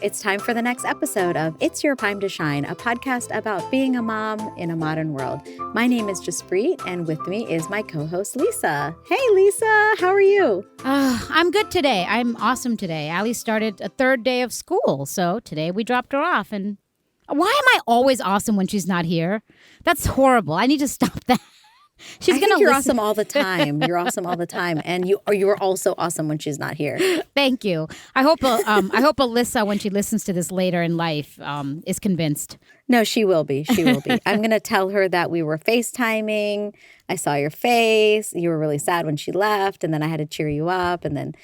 It's time for the next episode of It's Your Time to Shine, a podcast about being a mom in a modern world. My name is Jaspreet, and with me is my co-host, Lisa. Hey, Lisa, how are you? I'm good today. I'm awesome today. Allie started a third day of school, so today we dropped her off. And why am I always awesome when she's not here? That's horrible. I need to stop that. She's going to You're awesome all the time. You're awesome all the time. And you're also awesome when she's not here. Thank you. I hope Alyssa, when she listens to this later in life, is convinced. No, she will be. She will be. I'm going to tell her that we were FaceTiming. I saw your face. You were really sad when she left. And then I had to cheer you up. And then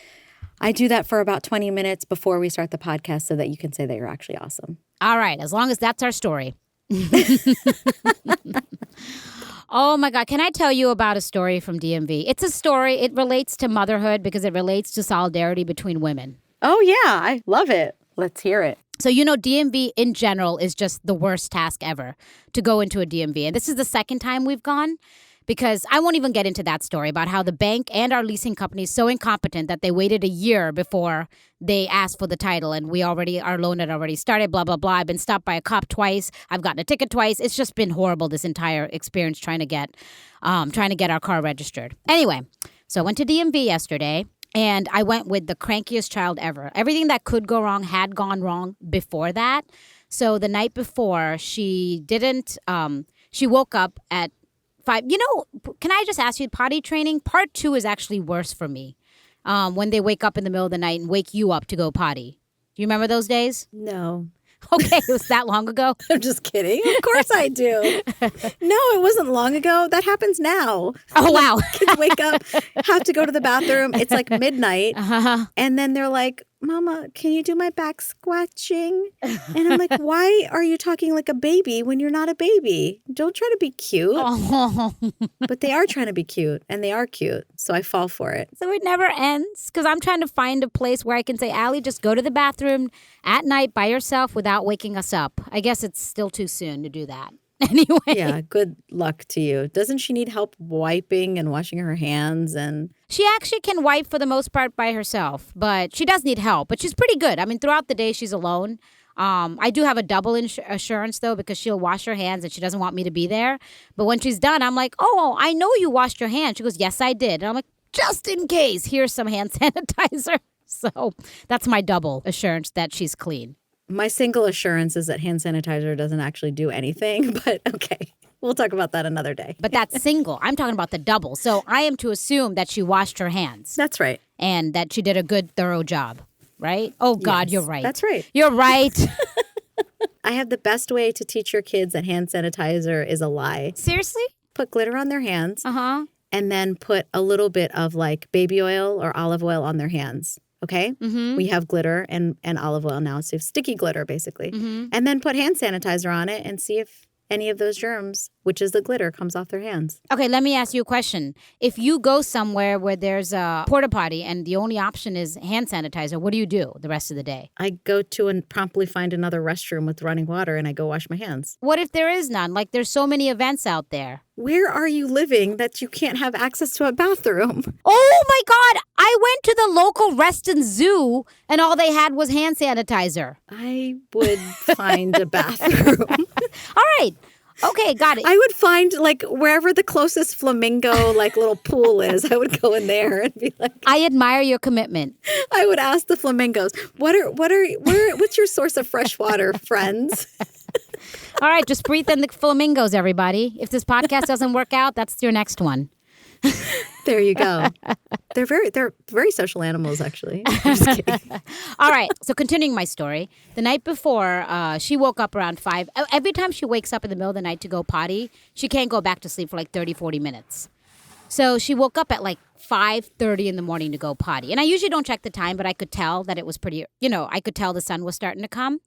I do that for about 20 minutes before we start the podcast so that you can say that you're actually awesome. All right. As long as that's our story. Oh, my God. Can I tell you about a story from DMV? It's a story. It relates to motherhood because it relates to solidarity between women. Oh, yeah. I love it. Let's hear it. So, DMV in general is just the worst task ever to go into a DMV. And this is the second time we've gone because I won't even get into that story about how the bank and our leasing company is so incompetent that they waited a year before they asked for the title. And our loan had already started, blah, blah, blah. I've been stopped by a cop twice. I've gotten a ticket twice. It's just been horrible, this entire experience trying to get our car registered. Anyway, so I went to DMV yesterday. And I went with the crankiest child ever. Everything that could go wrong had gone wrong before that. So the night before, she woke up at 5. Can I just ask you, potty training, part 2 is actually worse for me. When they wake up in the middle of the night and wake you up to go potty. Do you remember those days? No. Okay, it was that long ago? I'm just kidding. Of course I do. No, it wasn't long ago. That happens now. Oh, wow. Kids wake up, have to go to the bathroom. It's like midnight. And then they're like, Mama, can you do my back squatching? And I'm like, why are you talking like a baby when you're not a baby? Don't try to be cute. Oh. But they are trying to be cute, and they are cute. So I fall for it. So it never ends because I'm trying to find a place where I can say, Allie, just go to the bathroom at night by yourself without waking us up. I guess it's still too soon to do that. Anyway. Yeah, good luck to you. Doesn't she need help wiping and washing her hands? And she actually can wipe for the most part by herself, but she does need help. But she's pretty good. I mean, throughout the day, she's alone. I do have a double assurance, though, because she'll wash her hands and she doesn't want me to be there. But when she's done, I'm like, oh, I know you washed your hands. She goes, yes, I did. And I'm like, just in case, here's some hand sanitizer. So that's my double assurance that she's clean. My single assurance is that hand sanitizer doesn't actually do anything, but okay. We'll talk about that another day. But that's single. I'm talking about the double. So I am to assume that she washed her hands. That's right. And that she did a good, thorough job, right? Oh, God, yes, you're right. That's right. You're right. I have the best way to teach your kids that hand sanitizer is a lie. Seriously? Put glitter on their hands. Uh-huh. And then put a little bit of like baby oil or olive oil on their hands. Okay? Mm-hmm. We have glitter and olive oil now, so sticky glitter basically. Mm-hmm. And then put hand sanitizer on it and see if any of those germs, which is the glitter, comes off their hands. Okay, let me ask you a question. If you go somewhere where there's a porta potty and the only option is hand sanitizer, what do you do the rest of the day? I go to and promptly find another restroom with running water and I go wash my hands. What if there is none? Like there's so many events out there. Where are you living that you can't have access to a bathroom? Oh my God, I went to the local Reston Zoo and all they had was hand sanitizer. I would find a bathroom. All right. Okay, got it. I would find like wherever the closest flamingo like little pool is, I would go in there and be like, I admire your commitment. I would ask the flamingos, what's your source of fresh water, friends? All right, just breathe in the flamingos, everybody. If this podcast doesn't work out, that's your next one. There you go. They're very social animals, actually. I'm just kidding. All right. So continuing my story, the night before, she woke up around 5. Every time she wakes up in the middle of the night to go potty, she can't go back to sleep for like 30, 40 minutes. So she woke up at like 5:30 in the morning to go potty. And I usually don't check the time, but I could tell that it was pretty, I could tell the sun was starting to come.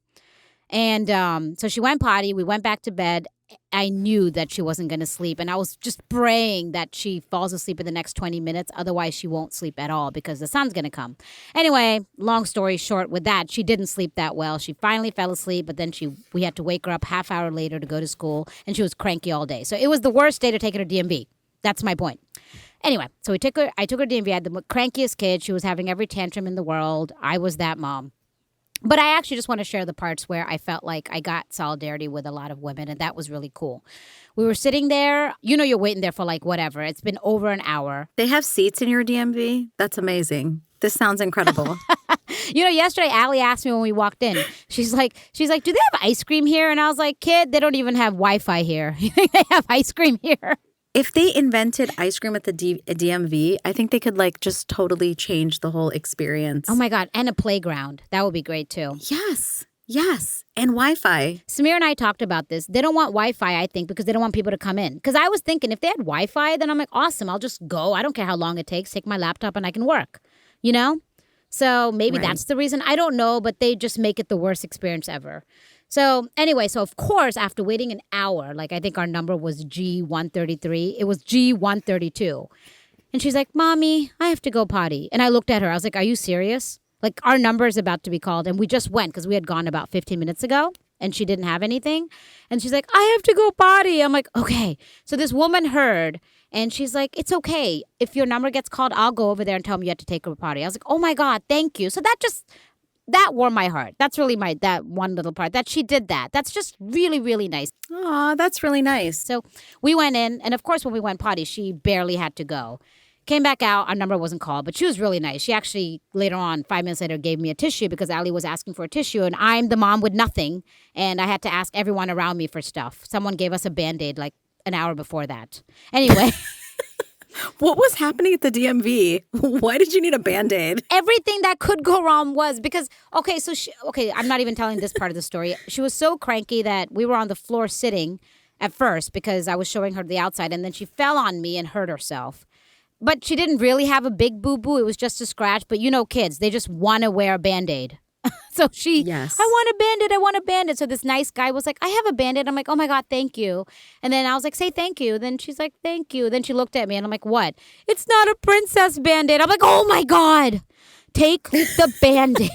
And so she went potty. We went back to bed. I knew that she wasn't going to sleep. And I was just praying that she falls asleep in the next 20 minutes. Otherwise, she won't sleep at all because the sun's going to come. Anyway, long story short with that, she didn't sleep that well. She finally fell asleep, but then we had to wake her up half hour later to go to school. And she was cranky all day. So it was the worst day to take her to DMV. That's my point. Anyway, so I took her to DMV. I had the crankiest kid. She was having every tantrum in the world. I was that mom. But I actually just want to share the parts where I felt like I got solidarity with a lot of women, and that was really cool. We were sitting there. You're waiting there for like whatever. It's been over an hour. They have seats in your DMV? That's amazing. This sounds incredible. Yesterday Allie asked me when we walked in. She's like, do they have ice cream here? And I was like, kid, they don't even have Wi-Fi here. You think they have ice cream here? If they invented ice cream at the DMV, I think they could like just totally change the whole experience. Oh my God. And a playground. That would be great too. Yes. Yes. And Wi-Fi. Samir and I talked about this. They don't want Wi-Fi, I think, because they don't want people to come in. Because I was thinking if they had Wi-Fi, then I'm like, awesome. I'll just go. I don't care how long it takes. Take my laptop and I can work. So maybe that's the reason. I don't know, but they just make it the worst experience ever. So anyway, of course, after waiting an hour, like I think our number was G133. It was G132. And she's like, Mommy, I have to go potty. And I looked at her. I was like, are you serious? Like our number is about to be called. And we just went because we had gone about 15 minutes ago. And she didn't have anything. And she's like, I have to go potty. I'm like, okay. So this woman heard. And she's like, it's okay. If your number gets called, I'll go over there and tell them you have to take her potty. I was like, oh my God, thank you. So that warmed my heart. That's really that one little part that she did that. That's just really, really nice. Aw, that's really nice. So we went in. And of course, when we went potty, she barely had to go. Came back out. Our number wasn't called, but she was really nice. She actually later on, 5 minutes later, gave me a tissue because Allie was asking for a tissue. And I'm the mom with nothing. And I had to ask everyone around me for stuff. Someone gave us a Band-Aid like an hour before that. Anyway. What was happening at the DMV? Why did you need a Band-Aid? Everything that could go wrong was because, I'm not even telling this part of the story. She was so cranky that we were on the floor sitting at first because I was showing her the outside. And then she fell on me and hurt herself. But she didn't really have a big boo-boo. It was just a scratch. But kids, they just want to wear a Band-Aid. So yes. I want a Band-Aid. So this nice guy was like, I have a Band-Aid. I'm like, oh my God, thank you. And then I was like, say thank you. Then she's like, thank you. Then she looked at me and I'm like, what? It's not a princess Band-Aid. I'm like, oh my God, take the Band-Aid.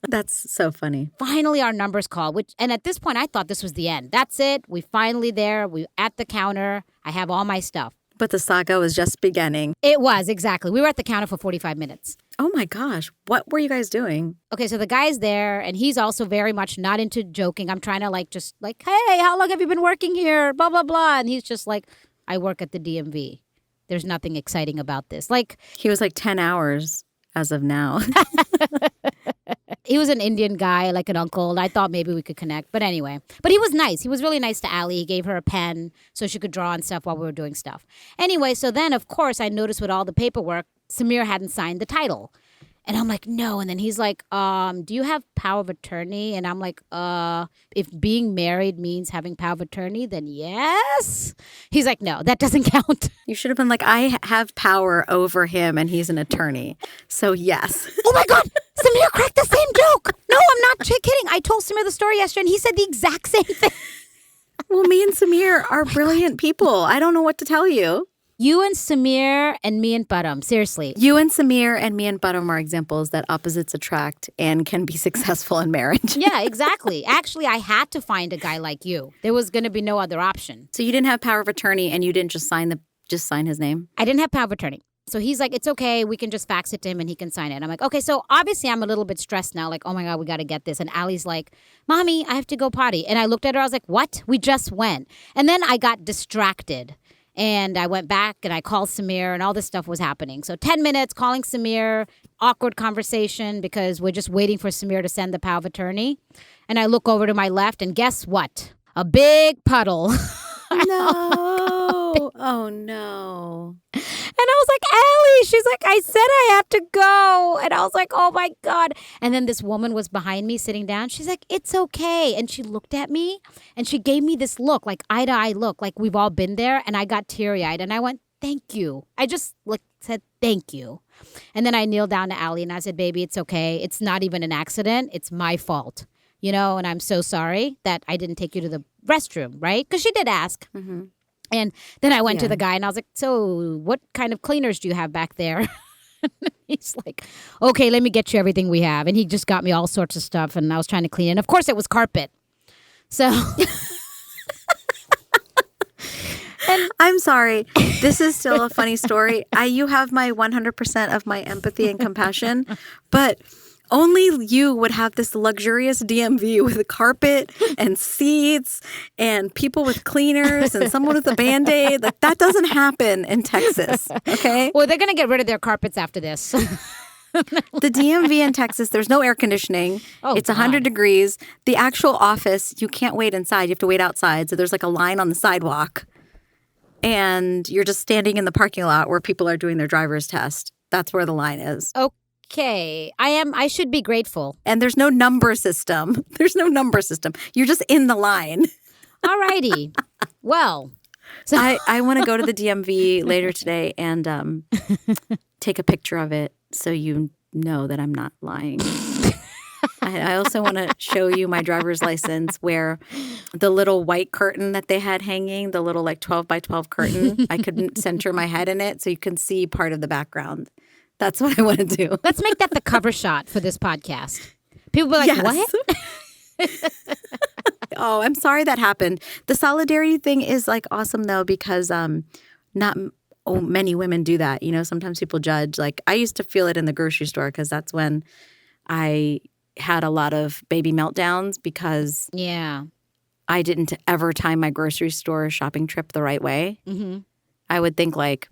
That's so funny. Finally, our number's called, and at this point, I thought this was the end. That's it. We finally there. We at the counter. I have all my stuff. But the saga was just beginning. It was, exactly. We were at the counter for 45 minutes. Oh my gosh. What were you guys doing? Okay, so the guy's there, and he's also very much not into joking. I'm trying to hey, how long have you been working here? Blah, blah, blah. And he's just like, I work at the DMV. There's nothing exciting about this. He was like 10 hours as of now. He was an Indian guy, like an uncle, and I thought maybe we could connect. But anyway, he was nice. He was really nice to Allie. He gave her a pen so she could draw on stuff while we were doing stuff. Anyway, so then, of course, I noticed with all the paperwork, Samir hadn't signed the title. And I'm like, no. And then he's like, do you have power of attorney? And I'm like, if being married means having power of attorney, then yes. He's like, no, that doesn't count. You should have been like, I have power over him and he's an attorney. So yes. Oh my God. Samir cracked the same joke. No, I'm not kidding. I told Samir the story yesterday and he said the exact same thing. Well, me and Samir are brilliant people. I don't know what to tell you. You and Samir and me and Param, seriously. You and Samir and me and Param are examples that opposites attract and can be successful in marriage. Yeah, exactly. Actually, I had to find a guy like you. There was going to be no other option. So you didn't have power of attorney and you didn't just sign his name? I didn't have power of attorney. So he's like, it's okay. We can just fax it to him and he can sign it. And I'm like, okay. So obviously I'm a little bit stressed now. Like, oh my God, we got to get this. And Allie's like, Mommy, I have to go potty. And I looked at her. I was like, what? We just went. And then I got distracted. And I went back and I called Samir and all this stuff was happening. So 10 minutes calling Samir, awkward conversation because we're just waiting for Samir to send the power of attorney. And I look over to my left and guess what? A big puddle. No. Oh, no. And I was like, Allie, she's like, I said I have to go. And I was like, oh my God. And then this woman was behind me sitting down. She's like, it's okay. And she looked at me and she gave me this look, like eye to eye look, like we've all been there. And I got teary eyed and I went, thank you. I just said, thank you. And then I kneeled down to Allie and I said, baby, it's okay. It's not even an accident. It's my fault. And I'm so sorry that I didn't take you to the restroom, right? Because she did ask. Mm-hmm. And then I went to the guy and I was like, so what kind of cleaners do you have back there? He's like, okay, let me get you everything we have. And he just got me all sorts of stuff and I was trying to clean it. And of course it was carpet. So. And I'm sorry. This is still a funny story. You have my 100% of my empathy and compassion. But Only you would have this luxurious DMV with a carpet and seats and people with cleaners and someone with a Band-Aid. Like, that doesn't happen in Texas, okay? Well, they're going to get rid of their carpets after this. The DMV in Texas, there's no air conditioning. Oh, it's 100 God. degrees. The actual office, you can't wait inside. You have to wait outside. So there's like a line on the sidewalk. And you're just standing in the parking lot where people are doing their driver's test. That's where the line is. Okay. I should be grateful. And there's no number system. There's no number system. You're just in the line. All righty. Well. So I want to go to the DMV later today and take a picture of it so you know that I'm not lying. I also want to show you my driver's license where the little white curtain that they had hanging, the little like 12 by 12 curtain, I couldn't center my head in it so you can see part of the background. That's what I want to do. let's make that the cover shot for this podcast. People be like, Yes. what? Oh, I'm sorry that happened. The solidarity thing is like awesome though because many women do that. You know, sometimes people judge. Like I used to feel it in the grocery store because that's when I had a lot of baby meltdowns because Yeah. I didn't ever time my grocery store shopping trip the right way. Mm-hmm. I would think like,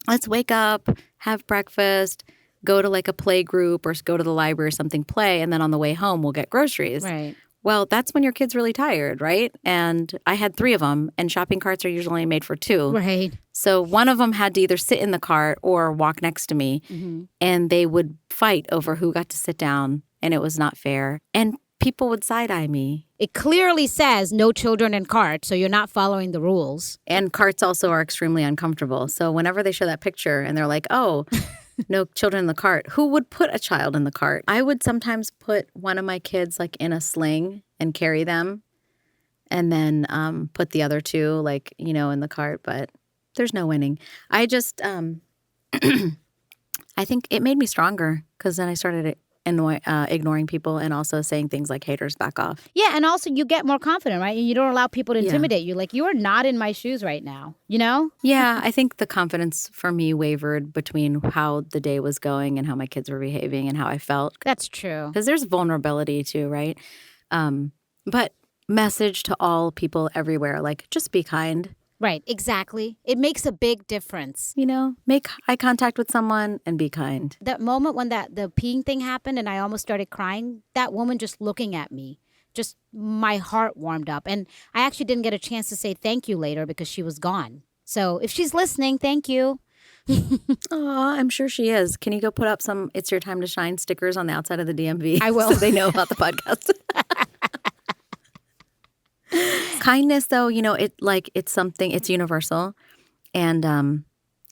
let's wake up, have breakfast, go to like a play group or go to the library or something, play, and then on the way home we'll get groceries. Right. Well, that's when your kid's really tired, right? And I had 3 of them, and shopping carts are usually made for 2. Right. So one of them had to either sit in the cart or walk next to me, and they would fight over who got to sit down, and it was not fair. And people would side-eye me. It clearly says no children in carts, so you're not following the rules. And carts also are extremely uncomfortable. So whenever they show that picture and they're like, oh, no children in the cart, who would put a child in the cart? I would sometimes put one of my kids like in a sling and carry them and then put the other 2 like, you know, in the cart. But there's no winning. I just, I think it made me stronger because then I started ignoring people and also saying things like haters back off. Yeah, and also you get more confident, right? And you don't allow people to intimidate you. Like, you are not in my shoes right now, you know? Yeah, I think the confidence for me wavered between how the day was going and how my kids were behaving and how I felt. That's true. Because there's vulnerability too, right? But message to all people everywhere, like just be kind. Right, exactly. It makes a big difference. You know, make eye contact with someone and be kind. That moment when the peeing thing happened and I almost started crying, that woman just looking at me, just my heart warmed up. And I actually didn't get a chance to say thank you later because she was gone. So if she's listening, thank you. Oh, I'm sure she is. Can you go put up some "It's Your Time to Shine" stickers on the outside of the DMV? I will. So they know about the podcast. Kindness, though, you know, it's something, it's universal. And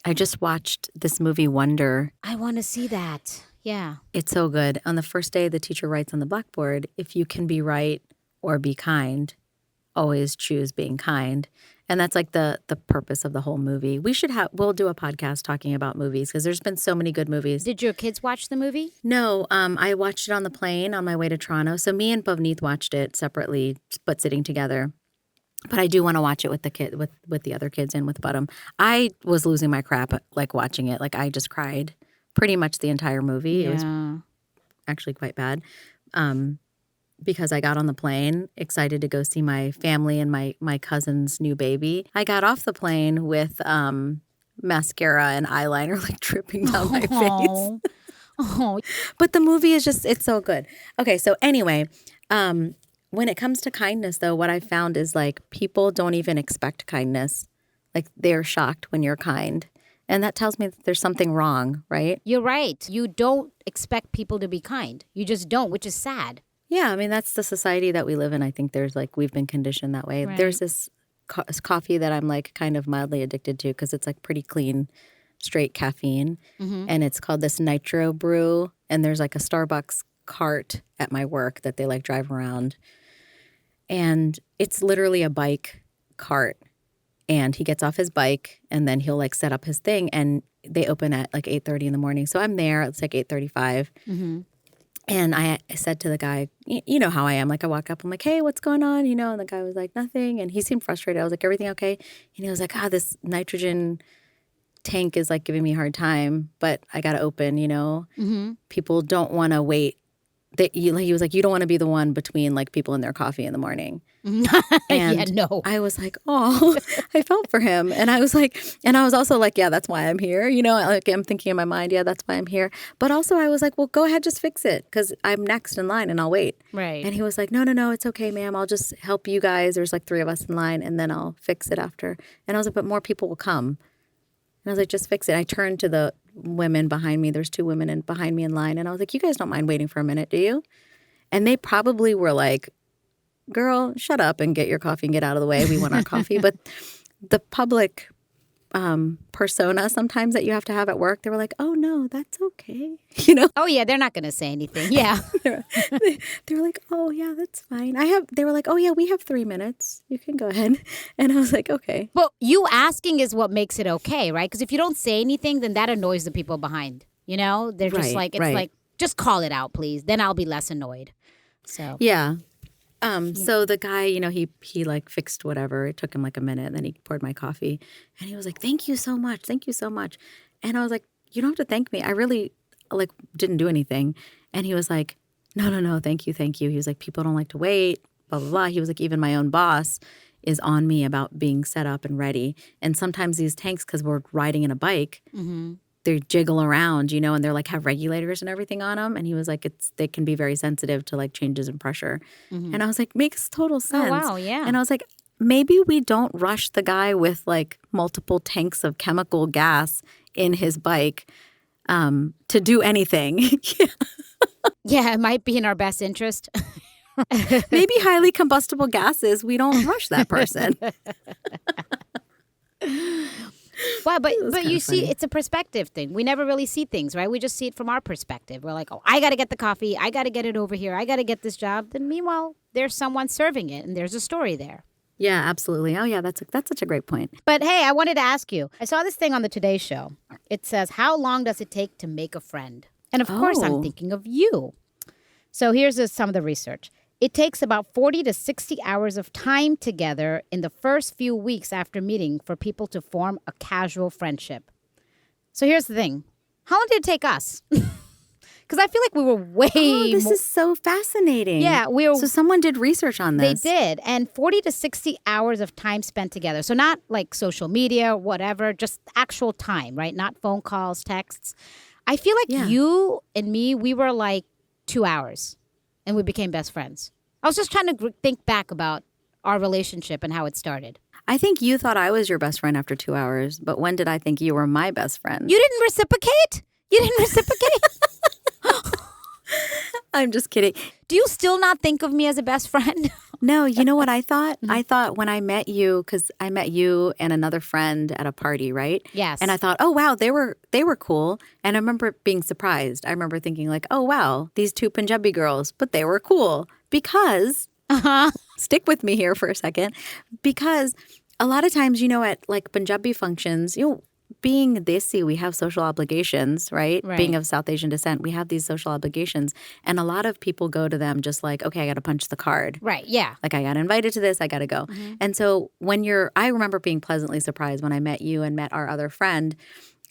I just watched this movie, Wonder. I want to see that. Yeah. It's so good. On the first day, the teacher writes on the blackboard, if you can be right or be kind, always choose being kind. And that's like the purpose of the whole movie. We'll do a podcast talking about movies because there's been so many good movies. Did your kids watch the movie? No, I watched it on the plane on my way to Toronto. So me and Bhavneet watched it separately, but sitting together. But I do want to watch it with the kid, with the other kids and with Budum. I was losing my crap like watching it. Like I just cried pretty much the entire movie. It was actually quite bad. Because I got on the plane excited to go see my family and my cousin's new baby. I got off the plane with mascara and eyeliner like dripping down my face. Oh. But the movie is it's so good. Okay, so anyway, when it comes to kindness, though, what I found is like people don't even expect kindness. Like they're shocked when you're kind. And that tells me that there's something wrong, right? You're right. You don't expect people to be kind. You just don't, which is sad. Yeah, I mean, that's the society that we live in. I think we've been conditioned that way. Right. There's this coffee that I'm like kind of mildly addicted to because it's like pretty clean, straight caffeine. Mm-hmm. And it's called this Nitro Brew. And there's like a Starbucks cart at my work that they like drive around. And it's literally a bike cart. And he gets off his bike and then he'll like set up his thing. And they open at like 8:30 in the morning. So I'm there. It's like 8:35. Mm-hmm. And I said to the guy, you know how I am. Like I walk up, I'm like, hey, what's going on? You know, and the guy was like, nothing. And he seemed frustrated. I was like, everything okay? And he was like, this nitrogen tank is like giving me a hard time, but I got to open, you know. Mm-hmm. People don't want to wait he was like, you don't want to be the one between like people and their coffee in the morning. And yeah, no. I was like, oh, I felt for him. And I was like, and I was also like, yeah, that's why I'm here. You know, like I'm thinking in my mind, yeah, that's why I'm here. But also I was like, well, go ahead, just fix it because I'm next in line and I'll wait. Right. And he was like, no, it's okay, ma'am. I'll just help you guys. There's like 3 of us in line and then I'll fix it after. And I was like, but more people will come. And I was like, just fix it. I turned to the women behind me. There's 2 women behind me in line. And I was like, you guys don't mind waiting for a minute, do you? And they probably were like, girl, shut up and get your coffee and get out of the way. We want our coffee. But the public persona sometimes that you have to have at work, they were like, oh, no, that's okay. You know? Oh, yeah, they're not going to say anything. Yeah. they were like, oh, yeah, that's fine. They were like, oh, yeah, we have 3 minutes. You can go ahead. And I was like, okay. But you asking is what makes it okay, right? Because if you don't say anything, then that annoys the people behind. You know? They're just like, it's like, just call it out, please. Then I'll be less annoyed. So yeah. So the guy, you know, he like fixed whatever. It took him like a minute, and then he poured my coffee, and he was like, "Thank you so much, thank you so much." And I was like, "You don't have to thank me. I really like didn't do anything." And he was like, "No, thank you, thank you." He was like, "People don't like to wait, blah blah blah." He was like, "Even my own boss is on me about being set up and ready." And sometimes these tanks, because we're riding in a bike. Mm-hmm. They jiggle around, you know, and they're like have regulators and everything on them. And he was like, they can be very sensitive to like changes in pressure. Mm-hmm. And I was like, makes total sense. Oh, wow, yeah. And I was like, maybe we don't rush the guy with like multiple tanks of chemical gas in his bike to do anything. Yeah, it might be in our best interest. Maybe highly combustible gases, we don't rush that person. Wow, but you see, it's a perspective thing. We never really see things, right? We just see it from our perspective. We're like, oh, I got to get the coffee. I got to get it over here. I got to get this job. Then meanwhile, there's someone serving it, and there's a story there. Yeah, absolutely. Oh, yeah, that's such a great point. But hey, I wanted to ask you. I saw this thing on the Today Show. It says, how long does it take to make a friend? And of course, I'm thinking of you. So here's some of the research. It takes about 40 to 60 hours of time together in the first few weeks after meeting for people to form a casual friendship. So here's the thing. How long did it take us? Because I feel like we were way this is so fascinating. Yeah, so someone did research on this. They did. And 40 to 60 hours of time spent together. So not like social media, whatever, just actual time, right? Not phone calls, texts. I feel like you and me, we were like 2 hours. And we became best friends. I was just trying to think back about our relationship and how it started. I think you thought I was your best friend after 2 hours, but when did I think you were my best friend? You didn't reciprocate? You didn't reciprocate? I'm just kidding. Do you still not think of me as a best friend? No, you know what I thought? I thought when I met you, because I met you and another friend at a party, right? Yes. And I thought, oh, wow, they were cool. And I remember being surprised. I remember thinking like, oh, wow, these 2 Punjabi girls, but they were cool. Because, stick with me here for a second, because a lot of times, you know, at like Punjabi functions, you know, being desi, we have social obligations, right? Being of South Asian descent, we have these social obligations. And a lot of people go to them just like, okay, I got to punch the card. Right, yeah. Like I got invited to this, I got to go. Mm-hmm. And so I remember being pleasantly surprised when I met you and met our other friend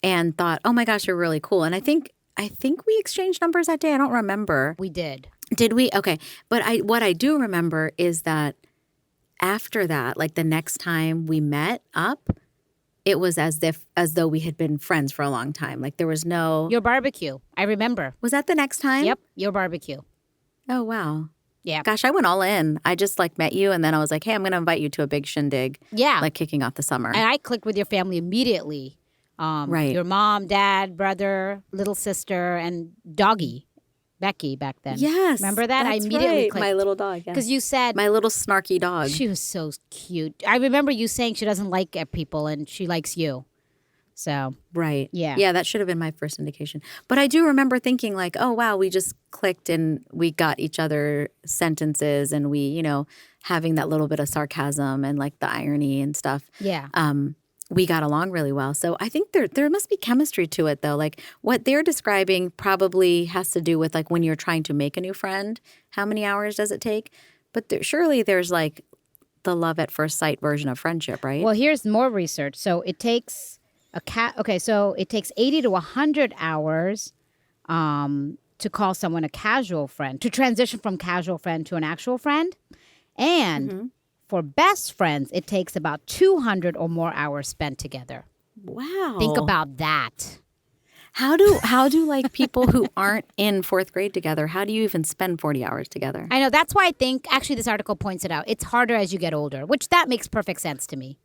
and thought, oh my gosh, you're really cool. And I think we exchanged numbers that day. I don't remember. We did. Did we? Okay. But what I do remember is that after that, like the next time we met up, it was as though we had been friends for a long time. Like there was no... Your barbecue. I remember. Was that the next time? Yep. Your barbecue. Oh, wow. Yeah. Gosh, I went all in. I just like met you and then I was like, hey, I'm going to invite you to a big shindig. Yeah. Like kicking off the summer. And I clicked with your family immediately. Right. Your mom, dad, brother, little sister, and doggy. Becky back then. Yes. Remember that? That's I immediately right. clicked. My little dog. Because you said... My little snarky dog. She was so cute. I remember you saying she doesn't like people and she likes you. So. Right. Yeah. Yeah, that should have been my first indication. But I do remember thinking like, oh, wow, we just clicked and we got each other sentences and we, you know, having that little bit of sarcasm and like the irony and stuff. Yeah. We got along really well. So I think there must be chemistry to it, though. Like what they're describing probably has to do with like when you're trying to make a new friend, how many hours does it take? But surely there's like the love at first sight version of friendship, right? Well, here's more research. So it takes so it takes 80 to 100 hours to call someone a casual friend, to transition from casual friend to an actual friend. And for best friends, it takes about 200 or more hours spent together. Wow. Think about that. How do like people who aren't in fourth grade together, how do you even spend 40 hours together? I know. That's why I think, actually, this article points it out. It's harder as you get older, which that makes perfect sense to me.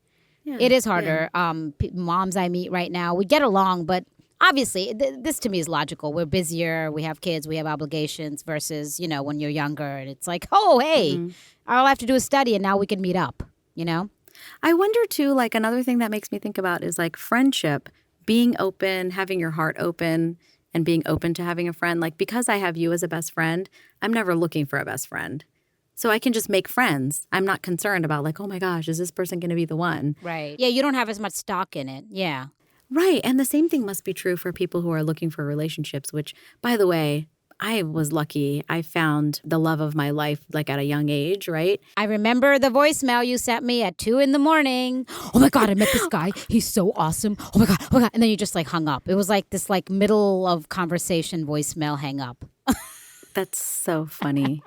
Yeah, It is harder. Moms I meet right now, we get along, but obviously, this to me is logical. We're busier, we have kids, we have obligations versus, when you're younger and it's like, oh, hey, all I have to do is study and now we can meet up, I wonder too, like another thing that makes me think about is like friendship, being open, having your heart open and being open to having a friend. Like because I have you as a best friend, I'm never looking for a best friend. So I can just make friends. I'm not concerned about like, oh my gosh, is this person going to be the one? Right. Yeah, you don't have as much stock in it. Yeah. Right. And the same thing must be true for people who are looking for relationships, which, by the way, I was lucky. I found the love of my life like at a young age, right? I remember the voicemail you sent me at 2 a.m. Oh my God, I met this guy. He's so awesome. Oh my God, oh my God. And then you just like hung up. It was like this like middle of conversation voicemail hang up. That's so funny.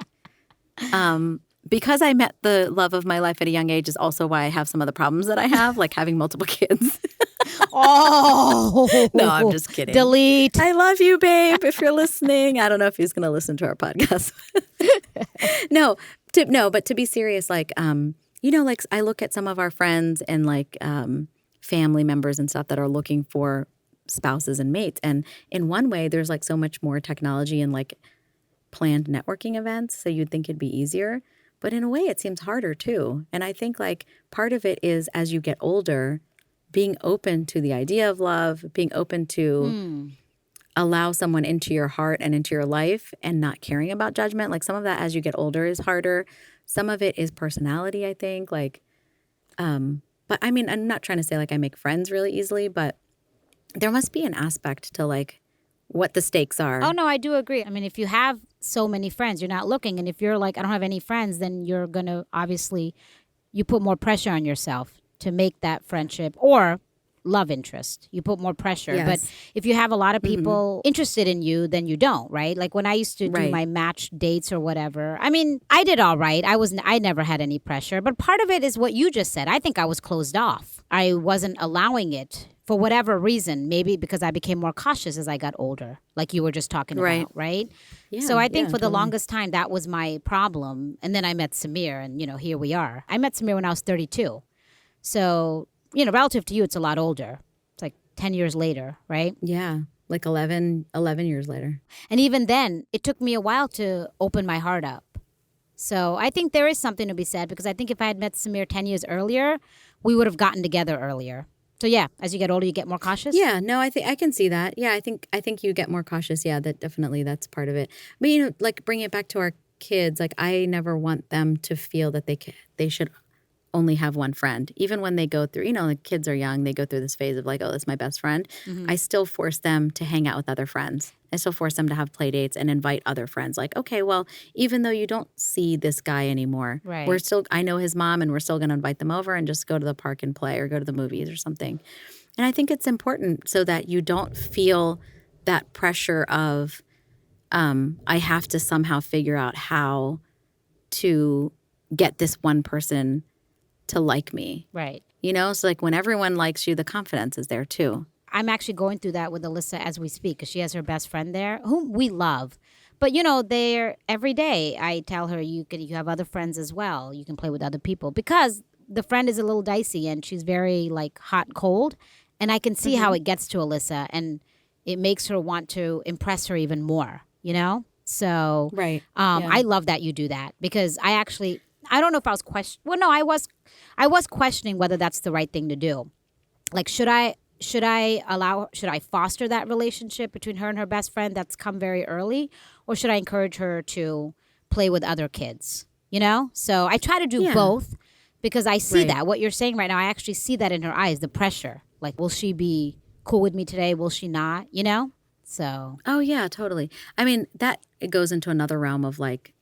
Because I met the love of my life at a young age is also why I have some of the problems that I have, like having multiple kids. Oh. No, I'm just kidding. Delete. I love you, babe, if you're listening. I don't know if he's going to listen to our podcast. But to be serious, like, like I look at some of our friends and like family members and stuff that are looking for spouses and mates. And in one way, there's like so much more technology and like planned networking events. So you'd think it'd be easier. But in a way, it seems harder too. And I think like part of it is as you get older, being open to the idea of love, being open to allow someone into your heart and into your life and not caring about judgment. Like some of that as you get older is harder. Some of it is personality, I think. Like, but I mean, I'm not trying to say like I make friends really easily, but there must be an aspect to like what the stakes are. Oh, no, I do agree. I mean, if you have so many friends, you're not looking. And if you're like, I don't have any friends, then you're going to obviously, you put more pressure on yourself to make that friendship or love interest. You put more pressure. Yes. But if you have a lot of people interested in you, then you don't, right? Like when I used to do my match dates or whatever, I mean, I did all right. I never had any pressure. But part of it is what you just said. I think I was closed off. I wasn't allowing it for whatever reason, maybe because I became more cautious as I got older, like you were just talking about, right? Yeah, so I think for the totally. longest time, that was my problem. And then I met Samir, and, here we are. I met Samir when I was 32. So, relative to you, it's a lot older. It's like 10 years later, right? Yeah, like 11 years later. And even then, it took me a while to open my heart up. So I think there is something to be said, because I think if I had met Samir 10 years earlier, we would have gotten together earlier. So yeah, as you get older, you get more cautious. Yeah, no, I think I can see that. Yeah, I think you get more cautious. Yeah, that's part of it. But like bringing it back to our kids, like I never want them to feel that they should only have one friend. Even when they go through, the kids are young, they go through this phase of like, oh, that's my best friend. I still force them to hang out with other friends. I still force them to have play dates and invite other friends. Like, okay, well, even though you don't see this guy anymore, right. I know his mom and we're still going to invite them over and just go to the park and play or go to the movies or something. And I think it's important so that you don't feel that pressure of, I have to somehow figure out how to get this one person to like me. Right. So like when everyone likes you, the confidence is there too. I'm actually going through that with Alyssa as we speak, because she has her best friend there, whom we love. But, they're every day I tell her you have other friends as well. You can play with other people, because the friend is a little dicey and she's very like hot, cold. And I can see how it gets to Alyssa, and it makes her want to impress her even more, So Right. I love that you do that, because I don't know if I was questioning. Well, no, I was questioning whether that's the right thing to do. Like, should I foster that relationship between her and her best friend that's come very early, or should I encourage her to play with other kids? So I try to do both, because I see that what you're saying right now. I actually see that in her eyes, the pressure. Like, will she be cool with me today? Will she not? So. Oh yeah, totally. I mean, it goes into another realm of like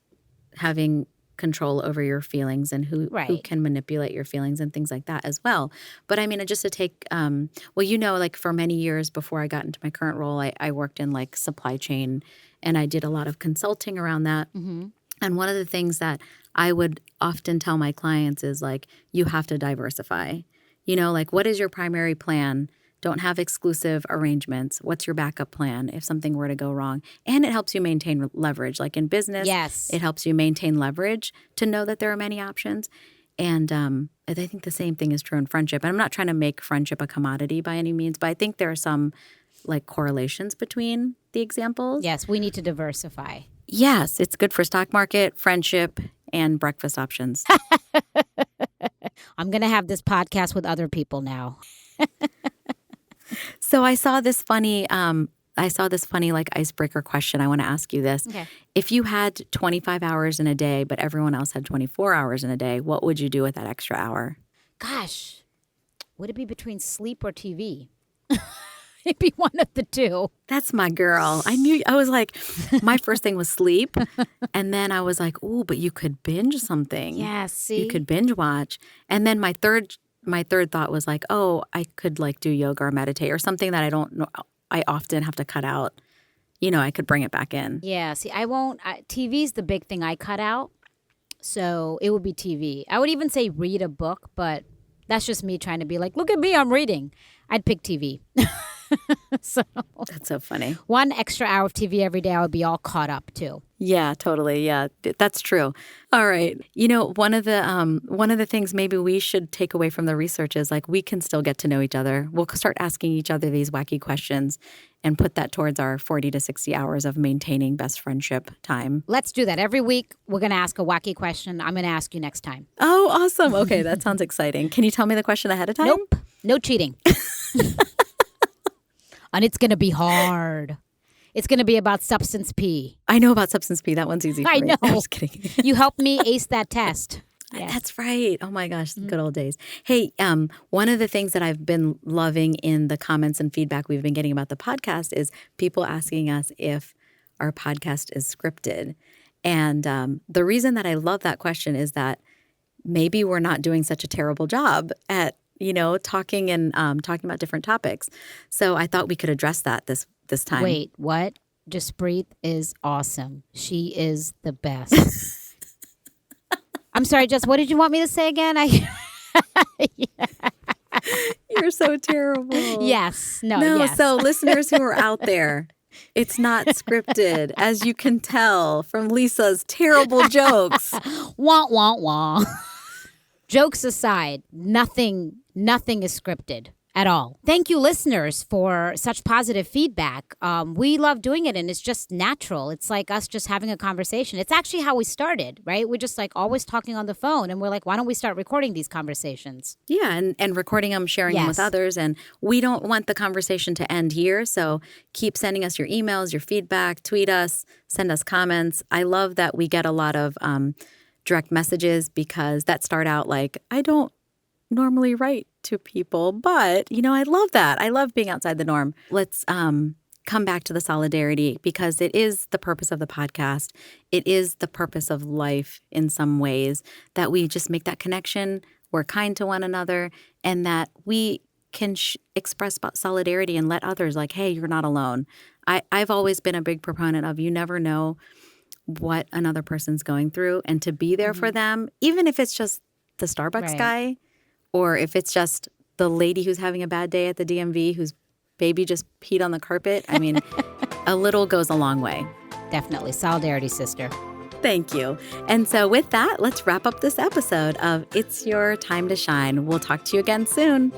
having control over your feelings and who Right. can manipulate your feelings and things like that as well. But I mean, just to take, like for many years before I got into my current role, I worked in like supply chain and I did a lot of consulting around that. Mm-hmm. And one of the things that I would often tell my clients is like, you have to diversify. Like what is your primary plan? Don't have exclusive arrangements. What's your backup plan if something were to go wrong? And it helps you maintain leverage. Like in business, Yes. it helps you maintain leverage to know that there are many options. And I think the same thing is true in friendship. And I'm not trying to make friendship a commodity by any means, but I think there are some like correlations between the examples. Yes, we need to diversify. Yes, it's good for stock market, friendship, and breakfast options. I'm going to have this podcast with other people now. So I saw this funny like icebreaker question. I want to ask you this. Okay. If you had 25 hours in a day, but everyone else had 24 hours in a day, what would you do with that extra hour? Gosh, would it be between sleep or TV? It'd be one of the two. That's my girl. I was like, my first thing was sleep. And then I was like, ooh, but you could binge something. Yeah, see? You could binge watch. And then my third thought was like, oh, I could like do yoga or meditate or something that I don't know. I often have to cut out. I could bring it back in. Yeah, see, I won't. TV's the big thing I cut out. So it would be TV. I would even say read a book, but that's just me trying to be like, look at me, I'm reading. I'd pick TV. So That's so funny. one extra hour of TV every day, I would be all caught up too. Yeah, totally. Yeah, that's true. All right. One of the things maybe we should take away from the research is like we can still get to know each other. We'll start asking each other these wacky questions and put that towards our 40 to 60 hours of maintaining best friendship time. Let's do that. Every week, we're going to ask a wacky question. I'm going to ask you next time. Oh, awesome. Okay, that sounds exciting. Can you tell me the question ahead of time? Nope. No cheating. And it's going to be hard. It's going to be about substance P. I know about substance P. That one's easy for I me. know. I'm just kidding. You helped me ace that test. Yes. That's right. Oh my gosh, good old days. Hey, one of the things that I've been loving in the comments and feedback we've been getting about the podcast is people asking us if our podcast is scripted. And the reason that I love that question is that maybe we're not doing such a terrible job at talking and talking about different topics. So I thought we could address that this time. Wait, what? Jaspreet is awesome. She is the best. I'm sorry, Jess, what did you want me to say again? You're so terrible. Yes. No, yes. So listeners who are out there, it's not scripted, as you can tell from Lisa's terrible jokes. Wah, wah, wah. Jokes aside, nothing is scripted at all. Thank you, listeners, for such positive feedback. We love doing it, and it's just natural. It's like us just having a conversation. It's actually how we started, right? We're just like always talking on the phone, and we're like, why don't we start recording these conversations? Yeah, and recording them, sharing them with others. And we don't want the conversation to end here, so keep sending us your emails, your feedback, tweet us, send us comments. I love that we get a lot of direct messages because that start out like, I don't normally write to people, but I love that. I love being outside the norm. Let's come back to the solidarity because it is the purpose of the podcast. It is the purpose of life in some ways that we just make that connection. We're kind to one another and that we can express solidarity and let others like, hey, you're not alone. I've always been a big proponent of you never know what another person's going through and to be there for them, even if it's just the Starbucks guy or if it's just the lady who's having a bad day at the DMV whose baby just peed on the carpet. I mean, a little goes a long way. Definitely. Solidarity, sister. Thank you. And so with that, let's wrap up this episode of It's Your Time to Shine. We'll talk to you again soon.